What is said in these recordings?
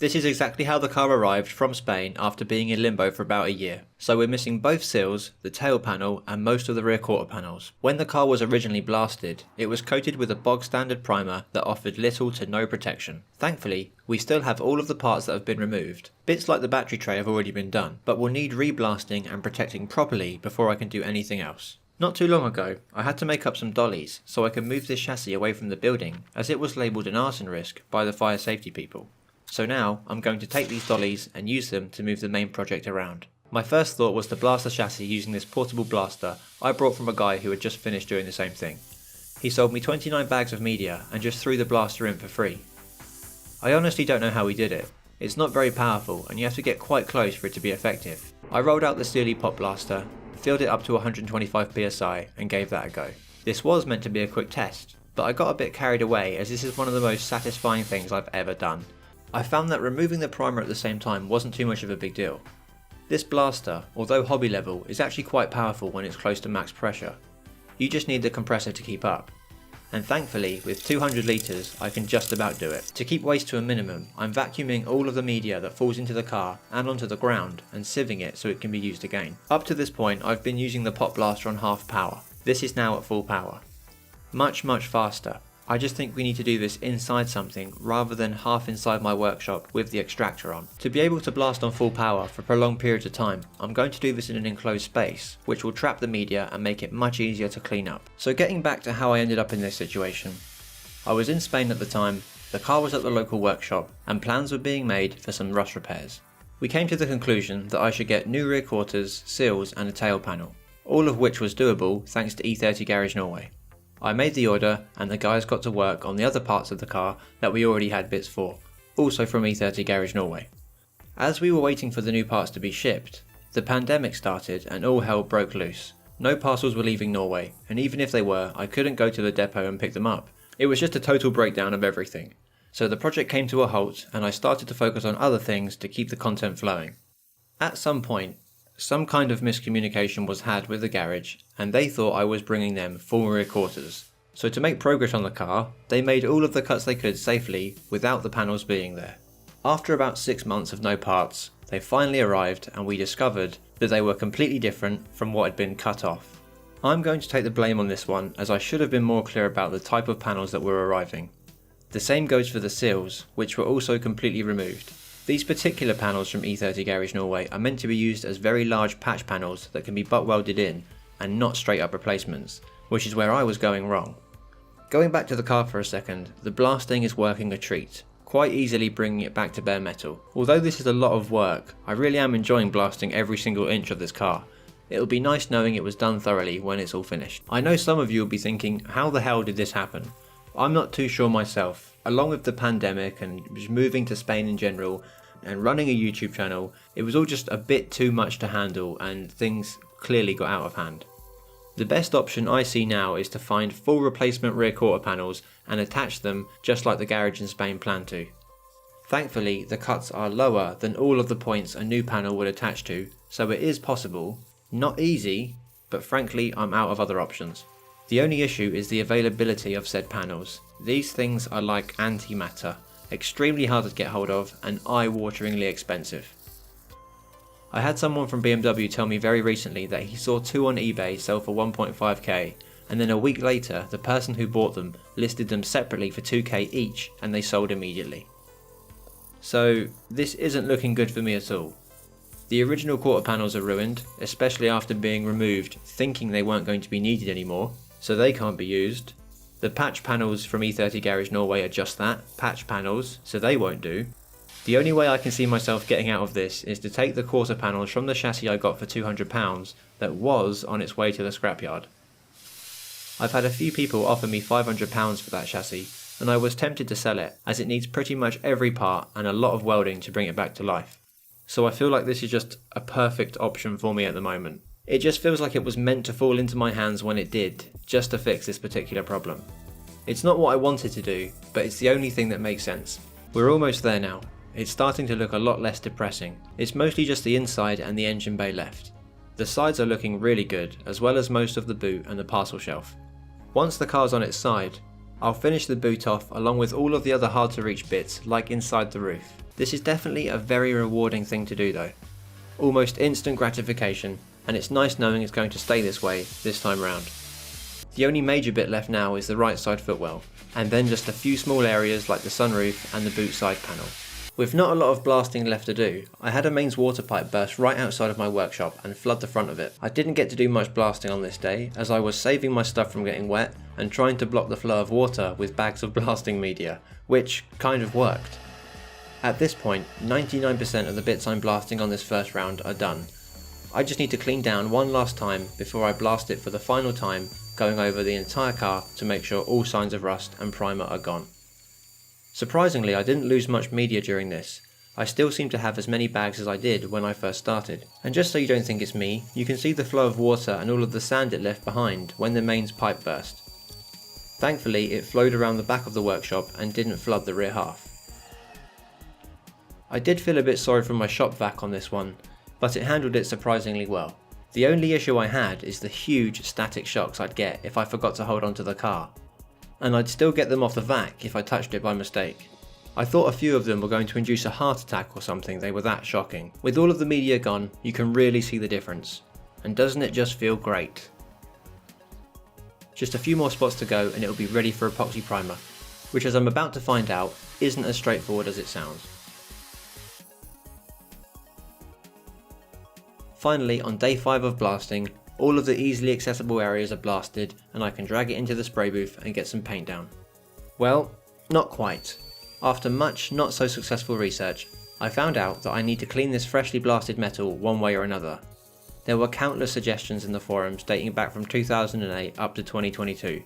This is exactly how the car arrived from Spain after being in limbo for about a year. So we're missing both sills, the tail panel and most of the rear quarter panels. When the car was originally blasted, it was coated with a bog standard primer that offered little to no protection. Thankfully, we still have all of the parts that have been removed. Bits like the battery tray have already been done, but will need reblasting and protecting properly before I can do anything else. Not too long ago, I had to make up some dollies so I could move this chassis away from the building, as it was labelled an arson risk by the fire safety people. So now, I'm going to take these dollies and use them to move the main project around. My first thought was to blast the chassis using this portable blaster I brought from a guy who had just finished doing the same thing. He sold me 29 bags of media and just threw the blaster in for free. I honestly don't know how he did it. It's not very powerful and you have to get quite close for it to be effective. I rolled out the Steely Pop Blaster, filled it up to 125 psi and gave that a go. This was meant to be a quick test, but I got a bit carried away as this is one of the most satisfying things I've ever done. I found that removing the primer at the same time wasn't too much of a big deal. This blaster, although hobby level, is actually quite powerful when it's close to max pressure. You just need the compressor to keep up. And thankfully, with 200 litres, I can just about do it. To keep waste to a minimum, I'm vacuuming all of the media that falls into the car and onto the ground and sieving it so it can be used again. Up to this point, I've been using the pop blaster on half power. This is now at full power. Much faster. I just think we need to do this inside something rather than half inside my workshop with the extractor on. To be able to blast on full power for prolonged periods of time, I'm going to do this in an enclosed space, which will trap the media and make it much easier to clean up. So getting back to how I ended up in this situation. I was in Spain at the time, the car was at the local workshop, and plans were being made for some rust repairs. We came to the conclusion that I should get new rear quarters, sills and a tail panel, all of which was doable thanks to E30 Garage Norway. I made the order and the guys got to work on the other parts of the car that we already had bits for, also from E30 Garage Norway. As we were waiting for the new parts to be shipped, the pandemic started and all hell broke loose. No parcels were leaving Norway, and even if they were, I couldn't go to the depot and pick them up. It was just a total breakdown of everything. So the project came to a halt and I started to focus on other things to keep the content flowing. At some point, some kind of miscommunication was had with the garage and they thought I was bringing them full rear quarters. So to make progress on the car, they made all of the cuts they could safely without the panels being there. After about 6 months of no parts, they finally arrived and we discovered that they were completely different from what had been cut off. I'm going to take the blame on this one as I should have been more clear about the type of panels that were arriving. The same goes for the sills, which were also completely removed. These particular panels from E30 Garage Norway are meant to be used as very large patch panels that can be butt welded in and not straight up replacements, which is where I was going wrong. Going back to the car for a second, the blasting is working a treat, quite easily bringing it back to bare metal. Although this is a lot of work, I really am enjoying blasting every single inch of this car. It'll be nice knowing it was done thoroughly when it's all finished. I know some of you will be thinking, how the hell did this happen? I'm not too sure myself. Along with the pandemic and just moving to Spain in general and running a YouTube channel, it was all just a bit too much to handle and things clearly got out of hand. The best option I see now is to find full replacement rear quarter panels and attach them just like the garage in Spain planned to. Thankfully, the cuts are lower than all of the points a new panel would attach to, so it is possible. Not easy, but frankly I'm out of other options. The only issue is the availability of said panels. These things are like antimatter, extremely hard to get hold of and eye-wateringly expensive. I had someone from BMW tell me very recently that he saw 2 on eBay sell for 1.5k and then a week later the person who bought them listed them separately for 2k each and they sold immediately. So this isn't looking good for me at all. The original quarter panels are ruined, especially after being removed thinking they weren't going to be needed anymore, so they can't be used. The patch panels from E30 Garage Norway are just that, patch panels, so they won't do. The only way I can see myself getting out of this is to take the quarter panels from the chassis I got for £200 that was on its way to the scrapyard. I've had a few people offer me £500 for that chassis, and I was tempted to sell it, as it needs pretty much every part and a lot of welding to bring it back to life. So I feel like this is just a perfect option for me at the moment. It just feels like it was meant to fall into my hands when it did, just to fix this particular problem. It's not what I wanted to do, but it's the only thing that makes sense. We're almost there now. It's starting to look a lot less depressing. It's mostly just the inside and the engine bay left. The sides are looking really good, as well as most of the boot and the parcel shelf. Once the car's on its side, I'll finish the boot off along with all of the other hard to reach bits like inside the roof. This is definitely a very rewarding thing to do though. Almost instant gratification, and it's nice knowing it's going to stay this way this time round. The only major bit left now is the right side footwell, and then just a few small areas like the sunroof and the boot side panel. With not a lot of blasting left to do, I had a mains water pipe burst right outside of my workshop and flood the front of it. I didn't get to do much blasting on this day as I was saving my stuff from getting wet and trying to block the flow of water with bags of blasting media, which kind of worked. At this point, 99% of the bits I'm blasting on this first round are done. I just need to clean down one last time before I blast it for the final time, going over the entire car to make sure all signs of rust and primer are gone. Surprisingly, I didn't lose much media during this. I still seem to have as many bags as I did when I first started. And just so you don't think it's me, you can see the flow of water and all of the sand it left behind when the mains pipe burst. Thankfully, it flowed around the back of the workshop and didn't flood the rear half. I did feel a bit sorry for my shop vac on this one, but it handled it surprisingly well. The only issue I had is the huge static shocks I'd get if I forgot to hold onto the car. And I'd still get them off the vac if I touched it by mistake. I thought a few of them were going to induce a heart attack or something, they were that shocking. With all of the media gone, you can really see the difference. And doesn't it just feel great? Just a few more spots to go and it'll be ready for epoxy primer, which as I'm about to find out, isn't as straightforward as it sounds. Finally, on day 5 of blasting, all of the easily accessible areas are blasted and I can drag it into the spray booth and get some paint down. Well, not quite. After much not so successful research, I found out that I need to clean this freshly blasted metal one way or another. There were countless suggestions in the forums dating back from 2008 up to 2022.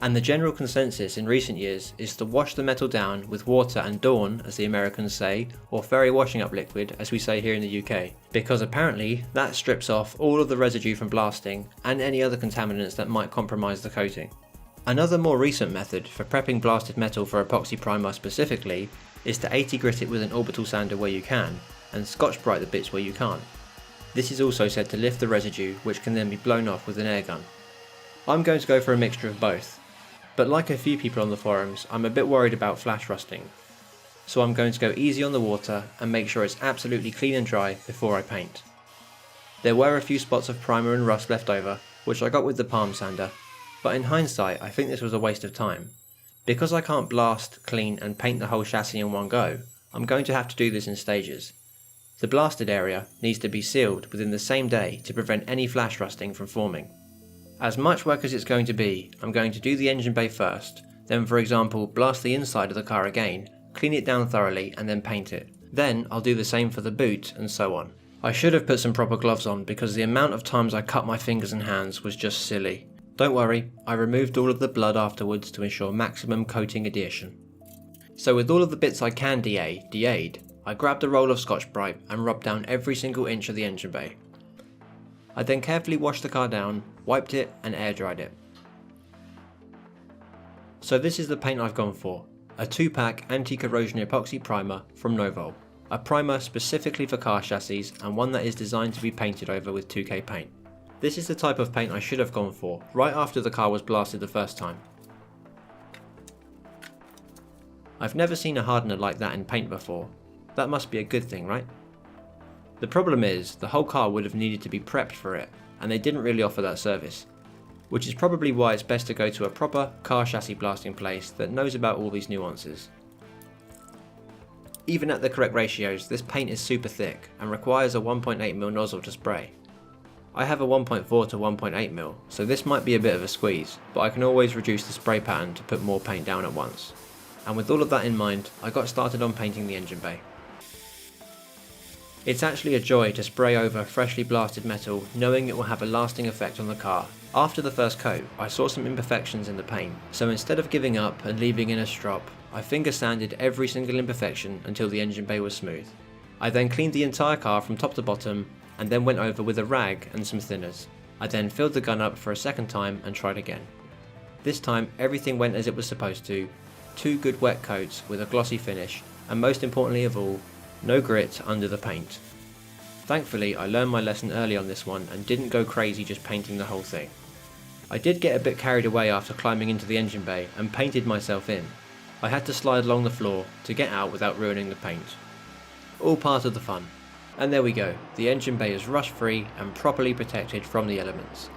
And the general consensus in recent years is to wash the metal down with water and Dawn, as the Americans say, or fairy washing up liquid, as we say here in the UK, because apparently that strips off all of the residue from blasting and any other contaminants that might compromise the coating. Another more recent method for prepping blasted metal for epoxy primer specifically is to 80 grit it with an orbital sander where you can, and Scotch-Brite the bits where you can't. This is also said to lift the residue, which can then be blown off with an air gun. I'm going to go for a mixture of both. But like a few people on the forums, I'm a bit worried about flash rusting. So I'm going to go easy on the water and make sure it's absolutely clean and dry before I paint. There were a few spots of primer and rust left over, which I got with the palm sander, but in hindsight I think this was a waste of time. Because I can't blast, clean and paint the whole chassis in one go, I'm going to have to do this in stages. The blasted area needs to be sealed within the same day to prevent any flash rusting from forming. As much work as it's going to be, I'm going to do the engine bay first, then for example blast the inside of the car again, clean it down thoroughly and then paint it. Then I'll do the same for the boot and so on. I should have put some proper gloves on because the amount of times I cut my fingers and hands was just silly. Don't worry, I removed all of the blood afterwards to ensure maximum coating adhesion. So with all of the bits I can de-aid, I grabbed a roll of Scotch-Brite and rubbed down every single inch of the engine bay. I then carefully washed the car down, wiped it and air dried it. So this is the paint I've gone for, a 2-pack anti-corrosion epoxy primer from Novol, a primer specifically for car chassis and one that is designed to be painted over with 2K paint. This is the type of paint I should have gone for right after the car was blasted the first time. I've never seen a hardener like that in paint before. That must be a good thing, right? The problem is, the whole car would have needed to be prepped for it, and they didn't really offer that service. Which is probably why it's best to go to a proper car chassis blasting place that knows about all these nuances. Even at the correct ratios, this paint is super thick and requires a 1.8mm nozzle to spray. I have a 1.4 to 1.8mm, so this might be a bit of a squeeze, but I can always reduce the spray pattern to put more paint down at once. And with all of that in mind, I got started on painting the engine bay. It's actually a joy to spray over freshly blasted metal, knowing it will have a lasting effect on the car. After the first coat, I saw some imperfections in the paint, so instead of giving up and leaving in a strop, I finger sanded every single imperfection until the engine bay was smooth. I then cleaned the entire car from top to bottom, and then went over with a rag and some thinners. I then filled the gun up for a second time and tried again. This time everything went as it was supposed to, 2 good wet coats with a glossy finish, and most importantly of all, no grit under the paint. Thankfully I learned my lesson early on this one and didn't go crazy just painting the whole thing. I did get a bit carried away after climbing into the engine bay and painted myself in. I had to slide along the floor to get out without ruining the paint. All part of the fun. And there we go, the engine bay is rust free and properly protected from the elements.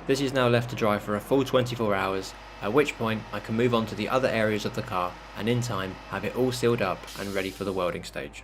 This is now left to dry for a full 24 hours, at which point I can move on to the other areas of the car and in time have it all sealed up and ready for the welding stage.